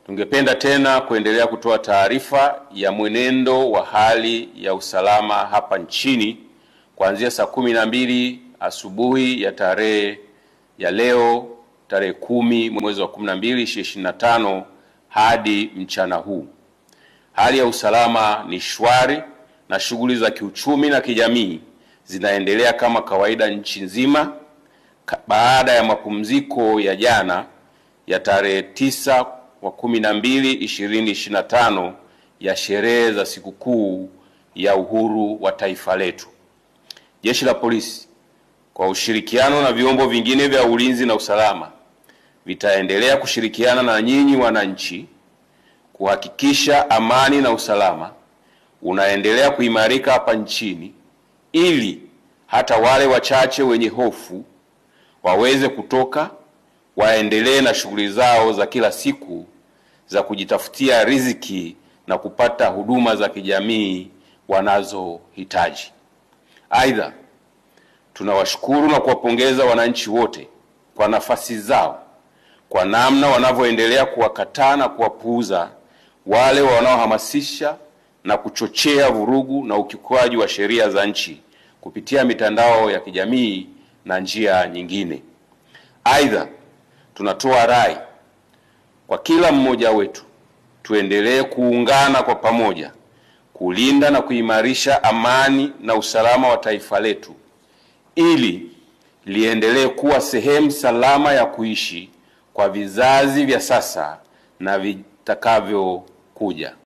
Tungependa tena kuendelea kutoa taarifa ya mwenendo wa hali ya usalama hapa nchini kuanzia saa 12 asubuhi ya tarehe ya leo tarehe 10 mwezi wa 12 2025 hadi mchana huu. Hali ya usalama ni shwari na shughuli za kiuchumi na kijamii zinaendelea kama kawaida nchi nzima baada ya mapumziko ya jana ya tarehe 9 wa 12 2025 ya sherehe za sikukuu ya uhuru wa taifa letu. Jeshi la Polisi kwa ushirikiano na vyombo vingine vya ulinzi na usalama vitaendelea kushirikiana na nyinyi wananchi kuhakikisha amani na usalama unaendelea kuimarika hapa nchini, ili hata wale wachache wenye hofu waweze kutoka waendelee na shughuli zao za kila siku za kujitafutia riziki na kupata huduma za kijamii wanazohitaji. Aidha, tunawashukuru na kuwapongeza wananchi wote kwa nafasi zao, kwa namna wanavyoendelea kuwakataa na kuwapuuza wale wanaohamasisha na kuchochea vurugu na ukiukwaji wa sheria za nchi kupitia mitandao ya kijamii na njia nyingine. Aidha, tunatoa rai kwa kila mmoja wetu tuendelee kuungana kwa pamoja kulinda na kuimarisha amani na usalama wa taifa letu ili liendelee kuwa sehemu salama ya kuishi kwa vizazi vya sasa na vitakavyokuja.